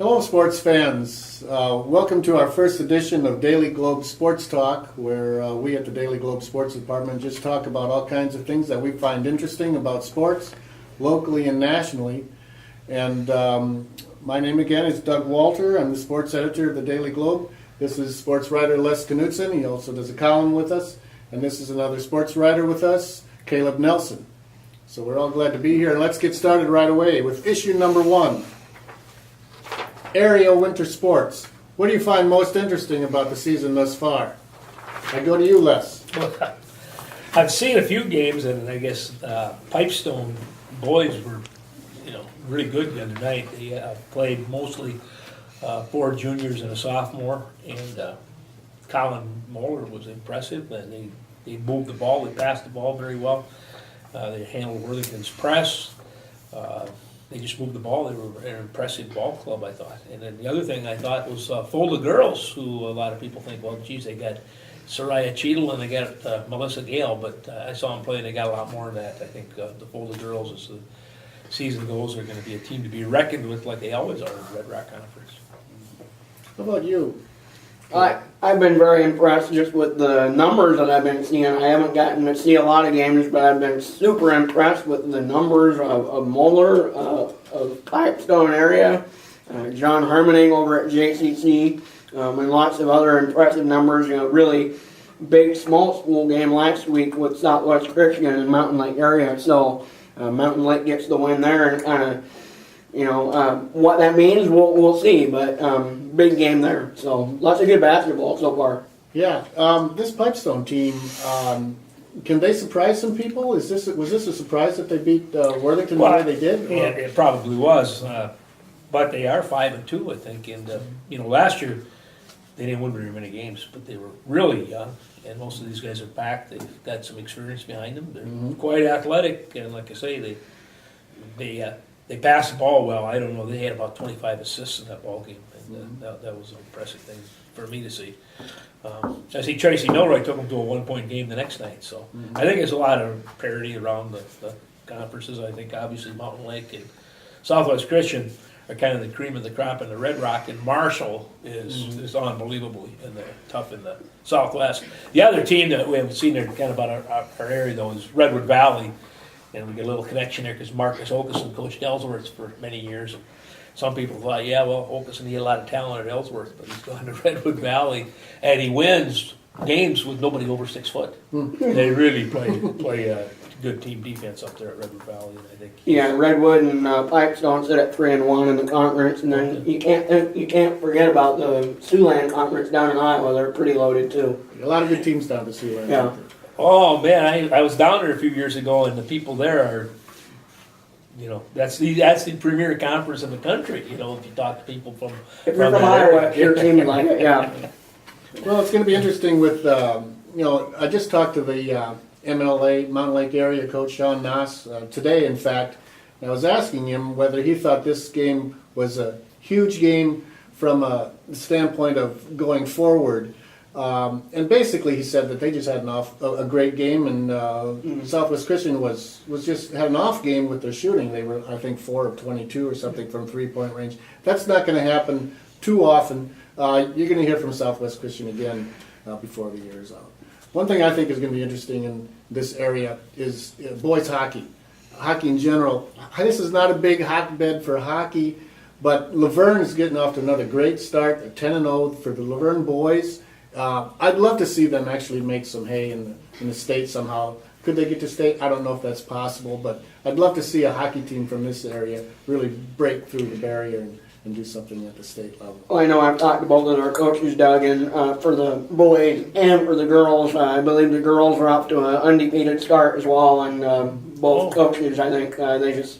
Hello, sports fans. Welcome to our first edition of Daily Globe Sports Talk, where we at the Daily Globe Sports Department just talk about all kinds of things that we find interesting about sports, locally and nationally. And my name again is Doug Walter. I'm the sports editor of the Daily Globe. This is sports writer Les Knutson. He also does a column with us. And this is another sports writer with us, Caleb Nelson. So we're all glad to be here. And let's get started right away with issue number 1. Area winter sports. What do you find most interesting about the season thus far? I go to you, Les. Well, I've seen a few games, and I guess Pipestone boys were, really good the other night. They played mostly 4 juniors and a sophomore, and Colin Moeller was impressive, and they moved the ball, they passed the ball very well. They handled Worthington's press. They just moved the ball. They were an impressive ball club, I thought. And then the other thing I thought was Fulda girls, who a lot of people think, well, geez, they got Soraya Cheadle and they got Melissa Gale, but I saw them play and they got a lot more than that. I think the Fulda girls, as the season goes, are going to be a team to be reckoned with like they always are in the Red Rock Conference. How about you? I've been very impressed just with the numbers that I've been seeing. I haven't gotten to see a lot of games, but I've been super impressed with the numbers of Moeller, of Pipestone area, John Harmoning over at JCC, and lots of other impressive numbers. Really big small school game last week with Southwest Christian in Mountain Lake area. So Mountain Lake gets the win there, and kind of, what that means, we'll see, but big game there. So lots of good basketball so far. Yeah, this Pipestone team, can they surprise some people? Was this a surprise that they beat Worthington the way they did? Yeah, it probably was, but they are 5-2, I think. And last year they didn't win very many games, but they were really young, and most of these guys are back. They've got some experience behind them. They're quite athletic, and like I say, they passed the ball well. I don't know. They had about 25 assists in that ball game, and that was an impressive thing for me to see. I see Tracy Milroy took them to a 1-point game the next night. So I think there's a lot of parity around the conferences. I think obviously Mountain Lake and Southwest Christian are kind of the cream of the crop in the Red Rock, and Marshall is unbelievably tough in the Southwest. The other team that we haven't seen there kind of about our area though is Redwood Valley. And we get a little connection there because Marcus Okeson coached Ellsworth for many years. And some people thought, Okeson, he had a lot of talent at Ellsworth, but he's gone to Redwood Valley, and he wins games with nobody over 6 foot. They really play a good team defense up there at Redwood Valley, and I think. Yeah, Redwood and Pipestone sit at 3-1 in the conference, and then you can't forget about the Siouxland Conference down in Iowa. They're pretty loaded too. A lot of good teams down to Siouxland. Yeah. Oh man, I was down there a few years ago, and the people there are, that's the premier conference in the country. If you talk to people from If you're from Iowa, your team would like it. Yeah. Well, it's going to be interesting with I just talked to the MLA Mountain Lake area coach Sean Noss today. In fact, I was asking him whether he thought this game was a huge game from a standpoint of going forward. And basically, he said that they just had a great game, and Southwest Christian was just had an off game with their shooting. They were, I think, 4 of 22 or something from 3-point range. That's not going to happen too often. You're going to hear from Southwest Christian again before the year is out. One thing I think is going to be interesting in this area is boys hockey. Hockey in general. This is not a big hotbed for hockey, but Laverne is getting off to another great start. They're 10-0 for the Laverne boys. I'd love to see them actually make some hay in the state somehow. Could they get to state? I don't know if that's possible, but I'd love to see a hockey team from this area really break through the barrier and do something at the state level. Well, I know I've talked to both of our coaches, Doug, and for the boys and for the girls. I believe the girls are off to an undefeated start as well, and both coaches, I think,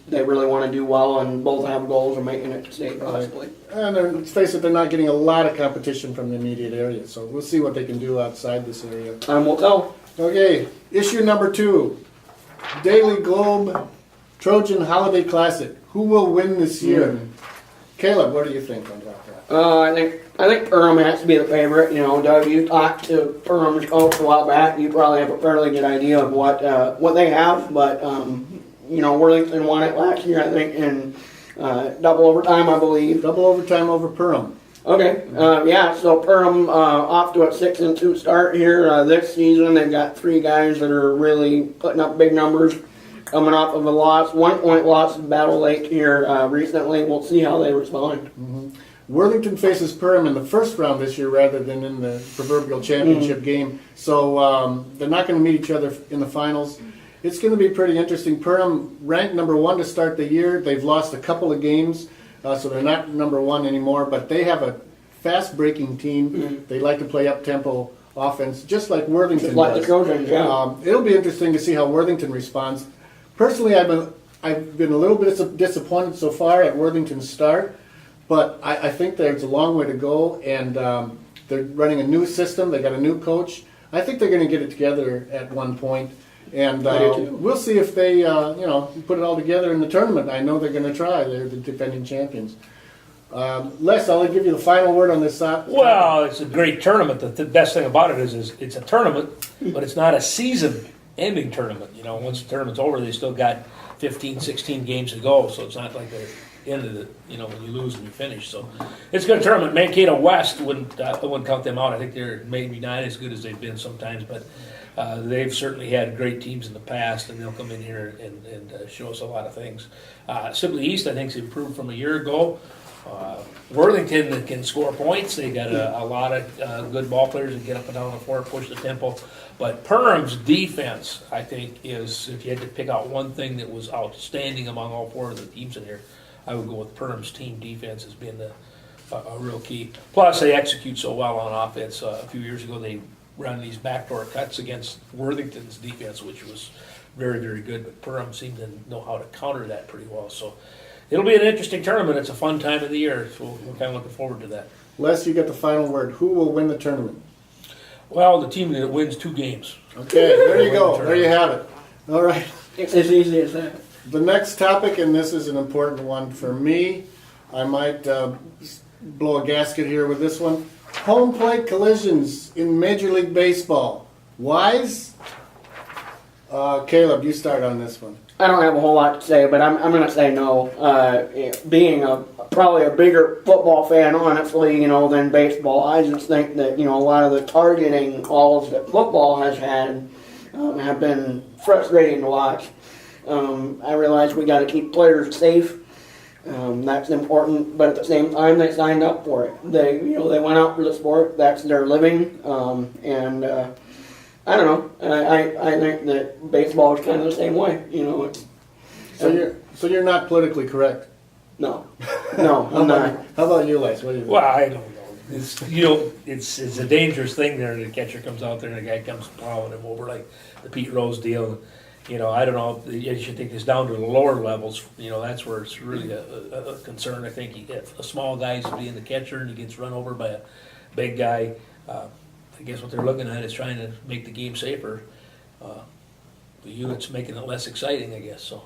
they really want to do well, and both have goals of making it to state possibly. And let's face it, they're not getting a lot of competition from the immediate area, so we'll see what they can do outside this area. Time will tell. Okay, issue number 2, Daily Globe Trojan Holiday Classic. Who will win this year? Caleb, what do you think about that? I think Perham has to be the favorite. Doug, you talked to Perham's coach a while back. You probably have a fairly good idea of what they have, but Worthington won it last year, I think, in double overtime, I believe. Double overtime over Perham. Okay, yeah, so Perham off to a 6-2 start here this season. They've got 3 guys that are really putting up big numbers, coming off of a loss, 1-point loss in Battle Lake here recently. We'll see how they respond. Worthington faces Perham in the first round this year rather than in the proverbial championship game. So they're not going to meet each other in the finals. It's going to be pretty interesting. Perham ranked number 1 to start the year. They've lost a couple of games, so they're not number 1 anymore. But they have a fast-breaking team. They like to play up-tempo offense, just like Worthington Just like does. the Trojans, yeah. It'll be interesting to see how Worthington responds. Personally, I've been a little bit disappointed so far at Worthington's start. But I think there's a long way to go, and they're running a new system. They got a new coach. I think they're going to get it together at one point, and I do too. we'll see if they, put it all together in the tournament. I know they're going to try. They're the defending champions. Les, I'll give you the final word on this. Well, it's a great tournament. The best thing about it is it's a tournament, but it's not a season-ending tournament. You know, once the tournament's over, they still got 15, 16 games to go, so it's not like they're end of the, when you lose and you finish. So it's a good tournament. Mankato West wouldn't count them out. I think they're maybe not as good as they've been sometimes, but they've certainly had great teams in the past, and they'll come in here and show us a lot of things. Sibley East, I think, has improved from a year ago. Worthington can score points. They got a lot of good ball players that get up and down the floor, push the tempo. But Perham's defense, I think, is, if you had to pick out one thing that was outstanding among all 4 of the teams in here, I would go with Perham's team defense as being a real key. Plus, they execute so well on offense. A few years ago, they ran these backdoor cuts against Worthington's defense, which was very, very good. But Perham seemed to know how to counter that pretty well. So it'll be an interesting tournament. It's a fun time of the year, so we're kind of looking forward to that. Les, you got the final word. Who will win the tournament? Well, the team that wins 2 games. Okay, there you go. There you have it. All right. It's as easy as that. The next topic, and this is an important one for me, I might blow a gasket here with this one. Home plate collisions in Major League Baseball. Wise? Caleb, you start on this one. I don't have a whole lot to say, but I'm going to say no. Being probably a bigger football fan, honestly, than baseball, I just think that, a lot of the targeting calls that football has had have been frustrating to watch. I realize we got to keep players safe. That's important, but at the same time, they signed up for it. They went out for the sport. That's their living, and I don't know. I think that baseball is kind of the same way. So you're not politically correct. No, I'm not. How about you, Les? What do you think? Well, I don't know. It's a dangerous thing there. The catcher comes out there and the guy comes plowing him over like the Pete Rose deal. I don't know. You should take this down to the lower levels. That's where it's really a concern. I think you get a small guy being the catcher and he gets run over by a big guy. I guess what they're looking at is trying to make the game safer. It's making it less exciting, I guess. So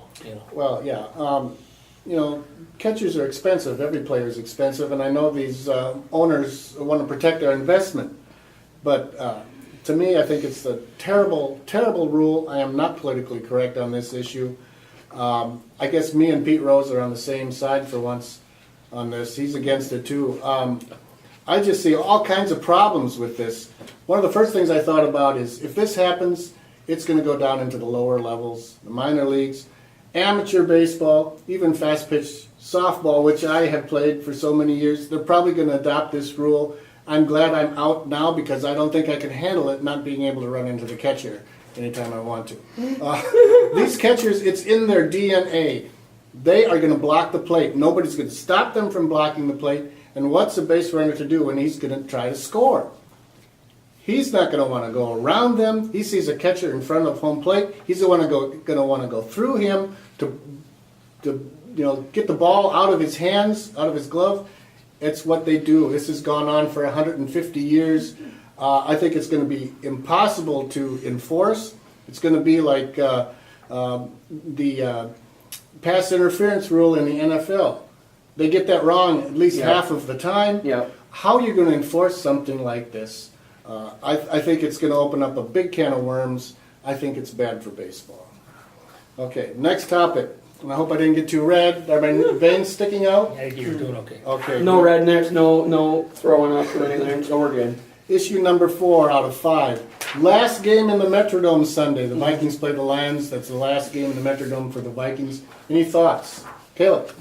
Well, yeah. Catchers are expensive. Every player is expensive, and I know these owners want to protect their investment. But to me, I think it's a terrible, terrible rule. I am not politically correct on this issue. I guess me and Pete Rose are on the same side for once on this. He's against it too. I just see all kinds of problems with this. One of the first things I thought about is if this happens, it's going to go down into the lower levels, the minor leagues, amateur baseball, even fast-pitch softball, which I have played for so many years. They're probably going to adopt this rule. I'm glad I'm out now because I don't think I can handle it not being able to run into the catcher anytime I want to. These catchers, it's in their DNA. They are going to block the plate. Nobody's going to stop them from blocking the plate. And what's a base runner to do when he's going to try to score? He's not going to want to go around them. He sees a catcher in front of home plate. He's going to want to go through him to get the ball out of his hands, out of his glove. It's what they do. This has gone on for 150 years. I think it's going to be impossible to enforce. It's going to be like the pass interference rule in the NFL. They get that wrong at least half of the time. Yeah. How are you going to enforce something like this? I think it's going to open up a big can of worms. I think it's bad for baseball. Okay, next topic. And I hope I didn't get too red. Are my veins sticking out? I think you're doing okay. Okay. No good. rednecks, no throwing up or anything, so we're good. Issue number 4 out of 5. Last game in the Metrodome Sunday. The Vikings play the Lions. That's the last game in the Metrodome for the Vikings. Any thoughts? Caleb?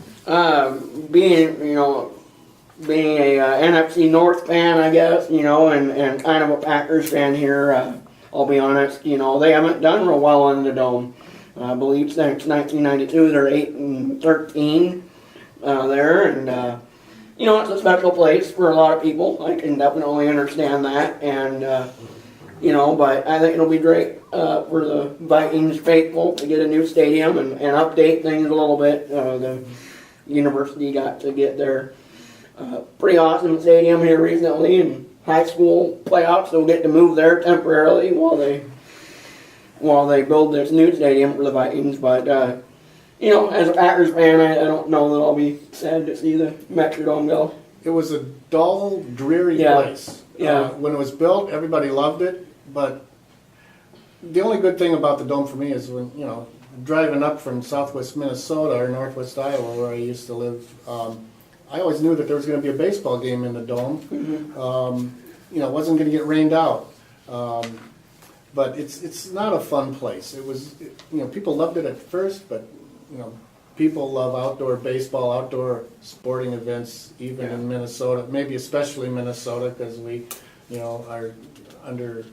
Being a NFC North fan, I guess, and kind of a Packers fan here, I'll be honest, they haven't done real well in the Dome. I believe since 1992 they're 8-13 there, and it's a special place for a lot of people. I can definitely understand that, and but I think it'll be great for the Vikings faithful to get a new stadium and update things a little bit. The university got to get their pretty awesome stadium here recently, and high school playoffs, they'll get to move there temporarily while they build this new stadium for the Vikings. But as a Packers fan, I don't know that I'll be sad to see the Metrodome go. It was a dull, dreary Yeah. place. Yeah. When it was built, everybody loved it, but the only good thing about the Dome for me is when, driving up from southwest Minnesota or northwest Iowa, where I used to live, I always knew that there was going to be a baseball game in the Dome. Mm-hmm. It wasn't going to get rained out. But it's not a fun place. It was, people loved it at first, but, people love outdoor baseball, outdoor sporting events, even in Minnesota, maybe especially Minnesota, because we, are under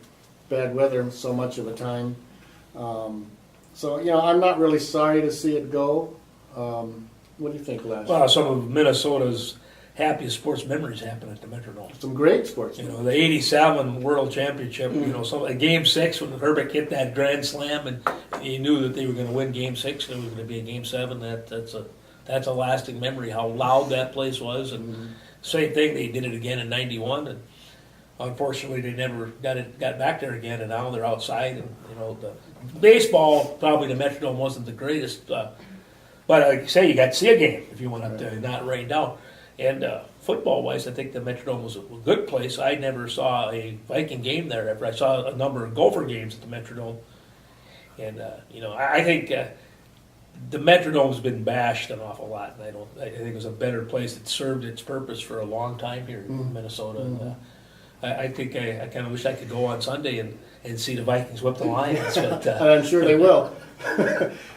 bad weather so much of the time. I'm not really sorry to see it go. What do you think, Les? Well, some of Minnesota's happiest sports memories happen at the Metrodome. Some great sports. The '87 World Championship. Game 6 when Herbert hit that grand slam, and you knew that they were going to win Game 6, and it was going to be a Game 7. That's a lasting memory. How loud that place was, and same thing. They did it again in '91, and unfortunately they never got back there again. And now they're outside, and the baseball probably the Metrodome wasn't the greatest, but like you say, you got to see a game if you went up there, not rained out. And football-wise, I think the Metrodome was a good place. I never saw a Viking game there ever. I saw a number of Gopher games at the Metrodome. And, I think the Metrodome's been bashed an awful lot. And I think it was a better place that served its purpose for a long time here in Minnesota. And, I think I kind of wish I could go on Sunday and see the Vikings whip the Lions. But, And I'm sure they will.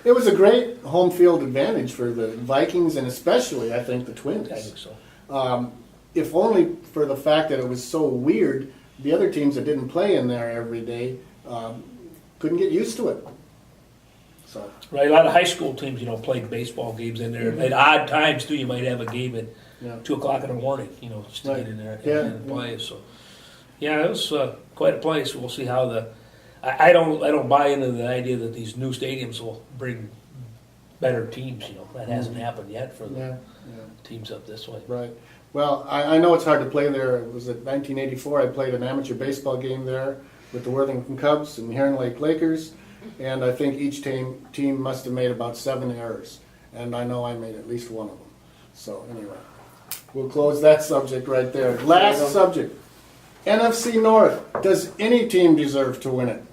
It was a great home field advantage for the Vikings, and especially, I think, the Twins. I think so. If only for the fact that it was so weird, the other teams that didn't play in there every day couldn't get used to it. So Right, a lot of high school teams, played baseball games in there. At odd times, too, you might have a game at 2 o'clock in the morning, just to get in there and play. So, it was quite a place. We'll see how I don't buy into the idea that these new stadiums will bring better teams. That hasn't happened yet for the teams up this way. right. Well, I know it's hard to play there. It was in 1984. I played an amateur baseball game there with the Worthington Cubs and Heron Lake Lakers, and I think each team must have made about 7 errors, and I know I made at least one of them. So anyway, we'll close that subject right there. Last subject. NFC North. Does any team deserve to win it?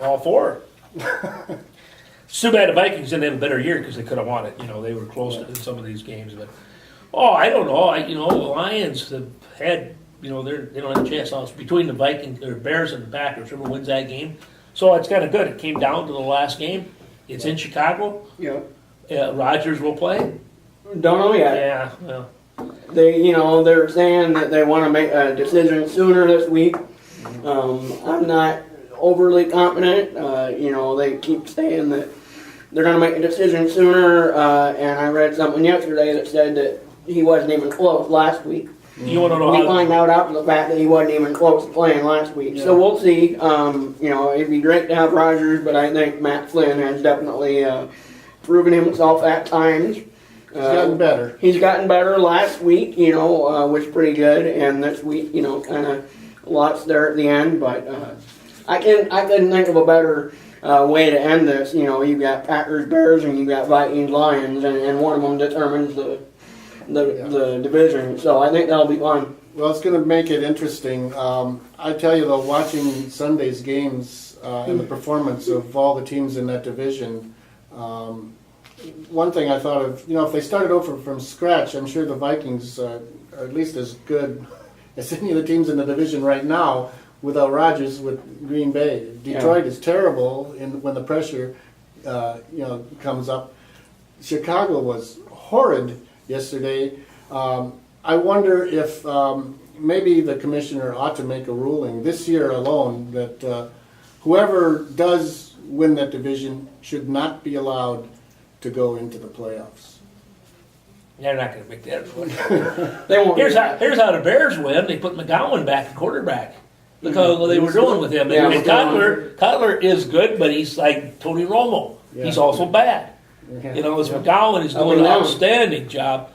All 4. It's too bad the Vikings didn't have a better year because they could have won it. They were close in some of these games, but I don't know. The Lions have had they don't have a chance. Now it's between the Vikings or Bears and the Packers. Whoever wins that game, so it's kind of good. It came down to the last game. It's in Chicago. Rodgers will play. Don't know yet. Yeah. Well. They're saying that they want to make a decision sooner this week. I'm not overly confident. They keep saying that they're going to make a decision sooner, and I read something yesterday that said that he wasn't even close last week. You want to know We how? find out after the fact that he wasn't even close to playing last week. So we'll see. It'd be great to have Rodgers, but I think Matt Flynn has definitely proven himself at times. He's gotten better. He's gotten better. Last week, was pretty good, and this week, kind of lots there at the end. But I couldn't think of a better way to end this. You've got Packers, Bears, and you've got Vikings, Lions, and one of them determines the division. So I think that'll be fun. Well, it's going to make it interesting. I tell you, though, watching Sunday's games and the performance of all the teams in that division, one thing I thought of, if they started over from scratch, I'm sure the Vikings are at least as good as any of the teams in the division right now without Rodgers with Green Bay. Detroit is terrible when the pressure, comes up. Chicago was horrid yesterday. I wonder if maybe the commissioner ought to make a ruling this year alone that whoever does win that division should not be allowed to go into the playoffs. They're not going to make that. They won't. Here's how the Bears win. They put McGowan back at quarterback. Look how they were doing with him. Yeah, And Cutler is good, but he's like Tony Romo. Yeah. He's also bad. Yeah. McGowan is Up doing and an down. outstanding job,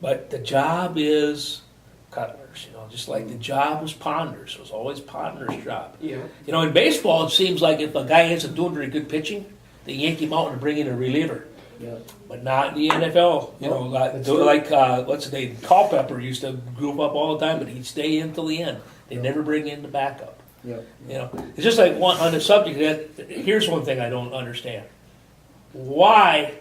but the job is Cutler's. Just like the job was Ponder's. It was always Ponder's job. Yeah. In baseball, it seems like if a guy isn't doing very good pitching, they yank him out and bring in a reliever. Yeah. But not in the NFL. That's true. What's his name? Culpepper used to group up all the time, but he'd stay in till the end. They never bring in the backup. Yeah. It's just like on the subject of that. Here's one thing I don't understand: why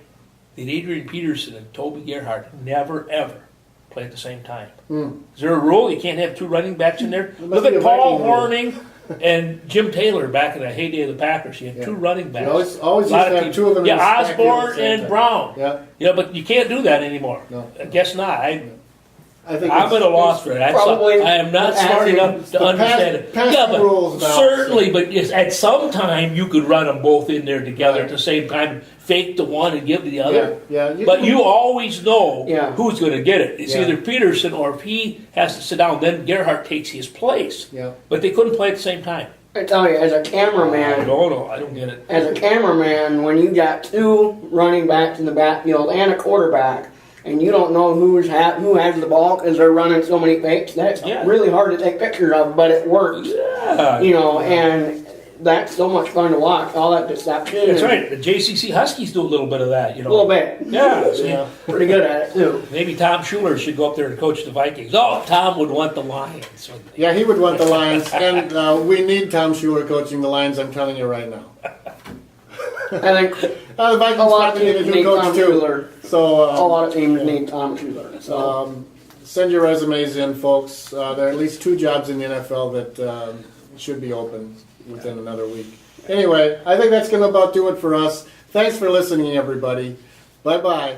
did Adrian Peterson and Toby Gerhart never ever play at the same time? Is there a rule you can't have two running backs in there? It must Look be at a Paul Viking rule. Horning and Jim Taylor back in the heyday of the Packers. You had two running backs. You always A lot used to have teams- two of them in the backfield at the Osborne same and time. Brown. Yeah. But you can't do that anymore. No. I guess not. I think I'm at a loss for it. Probably I am not the smart passing- enough to the understand it. passing Yeah, but rules now, certainly, but yes, at some time you could run them both in there together Right. at the same time, fake the one and give the other. Yeah. But you always know Yeah. who's going to get it. It's Yeah. either Peterson or if he has to sit down, then Gerhardt takes his place. Yeah. But they couldn't play at the same time. I tell you, as a cameraman, No, I don't get it. as a cameraman, when you got two running backs in the backfield and a quarterback, and you don't know who has the ball because they're running so many fakes, that's Yeah. really hard to take pictures of, but it works. Yeah. And that's so much fun to watch, all that deception. That's and right. The JCC Huskies do a little bit of that, A little bit. Yeah, see, Yeah. Pretty good at it, too. maybe Tom Schuler should go up there and coach the Vikings. Oh, Tom would want the Lions. Yeah, he would want the Lions, and we need Tom Schuler coaching the Lions. I'm telling you right now. I think The Vikings a lot of probably need a teams new need coach Tom too. Schuler. So A lot of teams need Tom Schuler. So send your resumes in, folks. There are at least 2 jobs in the NFL that should be open within another week. Anyway, I think that's going to about do it for us. Thanks for listening, everybody. Bye-bye.